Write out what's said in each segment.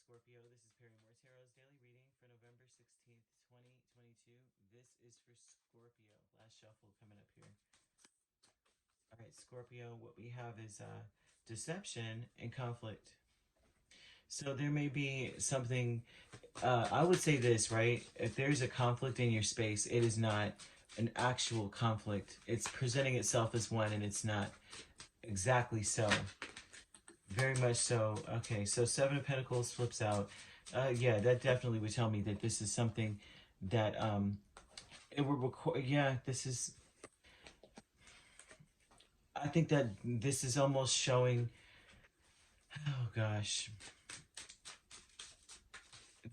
Scorpio. This is Perrymore Tarot's daily reading for November 16th, 2022. This is for Scorpio. Last shuffle coming up here. All right, Scorpio, what we have is deception and conflict. So there may be something, I would say this, right? If there's a conflict in your space, it is not an actual conflict. It's presenting itself as one, and it's not exactly so. Very much so. Okay, so Seven of Pentacles flips out. Yeah, that definitely would tell me that this is something that it would record. Yeah, this is. I think that this is almost showing. Oh gosh,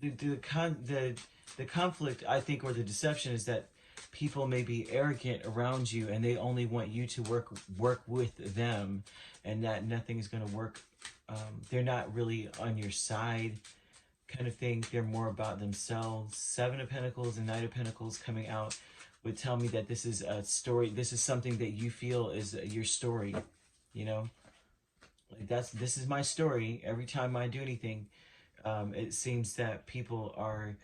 the conflict, I think, or the deception is that people may be arrogant around you and they only want you to work with them, and that nothing is going to work. They're not really on your side, kind of thing. They're more about themselves. Seven of Pentacles and Knight of Pentacles coming out would tell me that this is a story. This is something that you feel is your story. You know, like this is my story. Every time I do anything, it seems that people are.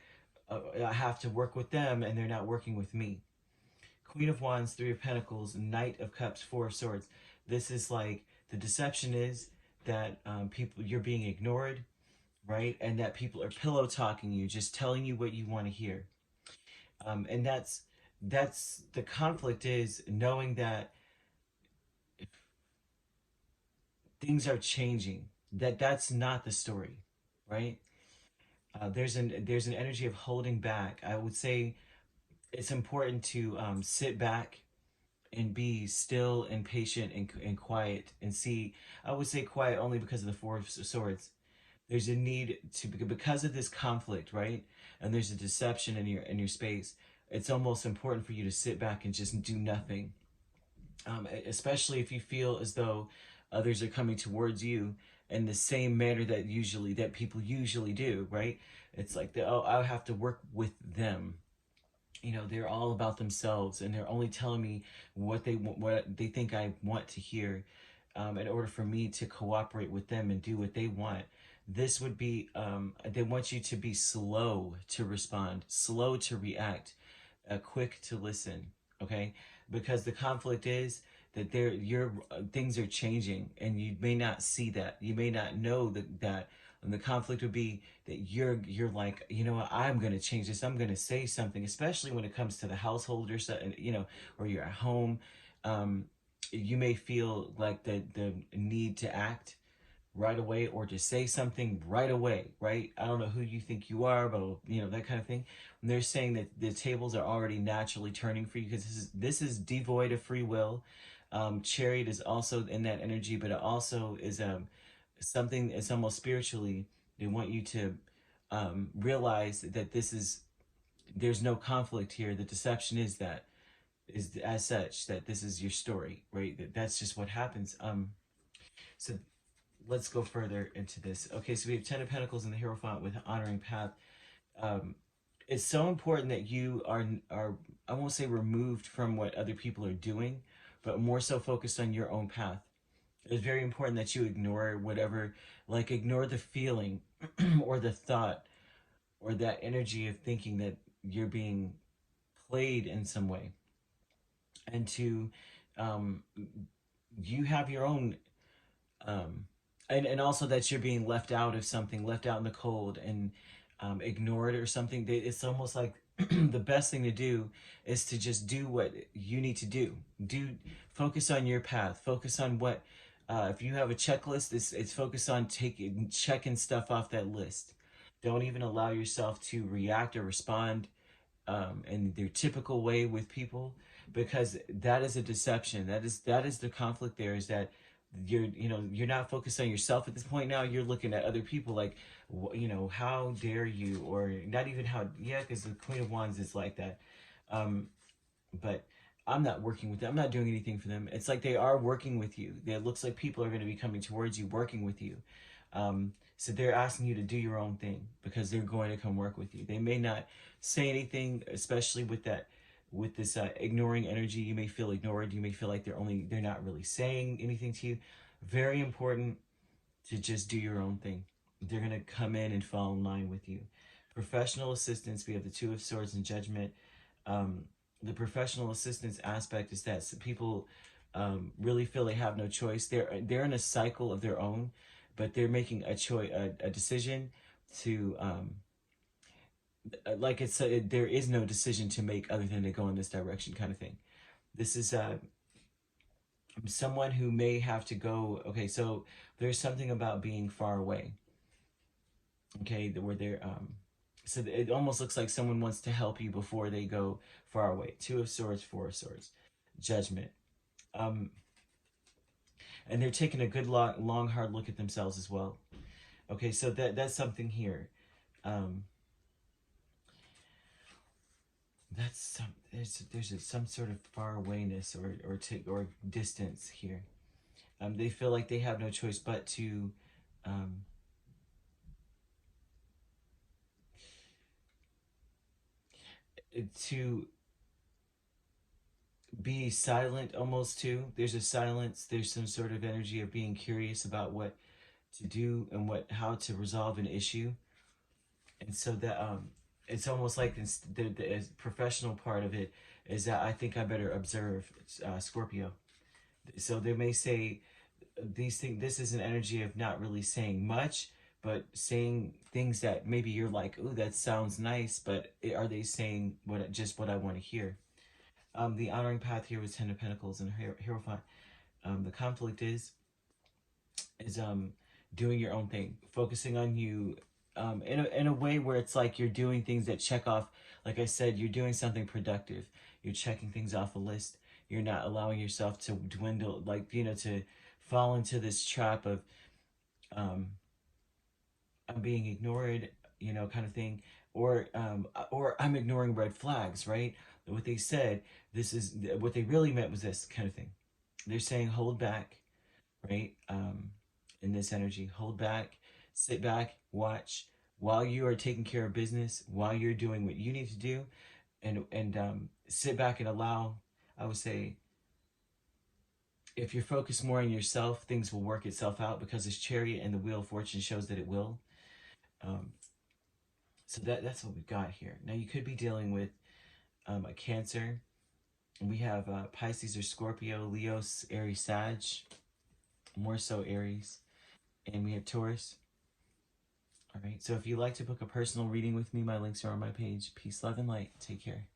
I have to work with them, and they're not working with me. Queen of Wands, Three of Pentacles, Knight of Cups, Four of Swords. This is like the deception is that you're being ignored, right? And that people are pillow talking you, just telling you what you want to hear. And that's the conflict, is knowing that things are changing. That's not the story, right? There's an energy of holding back. I would say it's important to sit back and be still and patient and quiet and see. I would say quiet only because of the Four of Swords. There's a need to, because of this conflict, right? And there's a deception in your space. It's almost important for you to sit back and just do nothing. Especially if you feel as though others are coming towards you in the same manner that people usually do, right? It's like, oh, I have to work with them. You know, they're all about themselves, and they're only telling me what they think I want to hear, in order for me to cooperate with them and do what they want. This would be, they want you to be slow to respond, slow to react, quick to listen. Okay, because the conflict is that your things are changing, and you may not see that. You may not know that. And the conflict would be that you're like, you know what, I'm going to change this. I'm going to say something, especially when it comes to the household or so, you know, or you're at home. You may feel like the need to act right away, or to say something right away, right? I don't know who you think you are, but you know, that kind of thing. And they're saying that the tables are already naturally turning for you, because this is devoid of free will. Chariot is also in that energy, but it also is something that's almost spiritually. They want you to realize that there's no conflict here. The deception is as such, that this is your story, right? That's just what happens. So let's go further into this. Okay, so we have Ten of Pentacles in the Hierophant with Honoring Path. It's so important that you are I won't say removed from what other people are doing, but more so focused on your own path. It's very important that you ignore whatever, like ignore the feeling or the thought or that energy of thinking that you're being played in some way. And to, you have your own, and also that you're being left out of something, left out in the cold, and ignored or something. It's almost like the best thing to do is to just do what you need to do. Focus on your path. Focus on what, if you have a checklist, it's focus on checking stuff off that list. Don't even allow yourself to react or respond in their typical way with people, because that is a deception. That is the conflict. There is that you're not focused on yourself at this point. Now you're looking at other people like, how dare you, or not even how, yeah, because the Queen of Wands is like that. But I'm not working with them. I'm not doing anything for them. It's like they are working with you. It looks like people are going to be coming towards you, working with you. So they're asking you to do your own thing because they're going to come work with you. They may not say anything, especially with this ignoring energy. You may feel ignored. You may feel like they're not really saying anything to you. Very important to just do your own thing. They're going to come in and fall in line with you. Professional assistance, we have the Two of Swords and Judgment. Um, the professional assistance aspect is that some people really feel they have no choice. They're in a cycle of their own, but they're making a choice, a decision to like it's there is no decision to make other than to go in this direction, kind of thing. This is someone who may have to go. Okay, so there's something about being far away. Okay, where they're so it almost looks like someone wants to help you before they go far away. Two of Swords, Four of Swords, Judgment. Um, and they're taking a good long hard look at themselves as well. Okay, so that's something here. Um, that's some some sort of far awayness or distance here. They feel like they have no choice but um, to be silent almost too. There's a silence. There's some sort of energy of being curious about what to do and how to resolve an issue. And so that it's almost like the professional part of it is that I think I better observe Scorpio. So they may say these things. This is an energy of not really saying much, but saying things that maybe you're like, "Ooh, that sounds nice," but are they saying what I want to hear? The honoring path here was Ten of Pentacles and Hierophant. The conflict is doing your own thing, focusing on you, in a way where it's like you're doing things that check off. Like I said, you're doing something productive. You're checking things off a list. You're not allowing yourself to dwindle, like to fall into this trap of um, I'm being ignored, kind of thing, or I'm ignoring red flags, right? What they said, this is what they really meant was this kind of thing. They're saying hold back, right? In this energy, hold back, sit back, watch while you are taking care of business, while you're doing what you need to do, and sit back and allow. I would say, if you're focused more on yourself, things will work itself out because this Chariot and the Wheel of Fortune shows that it will. Um, so that's what we've got here. Now you could be dealing with a Cancer. We have Pisces or Scorpio, Leo, Aries, Sag, more so Aries, and we have Taurus. All right, so if you'd like to book a personal reading with me, my links are on my page. Peace, love, and light. Take care.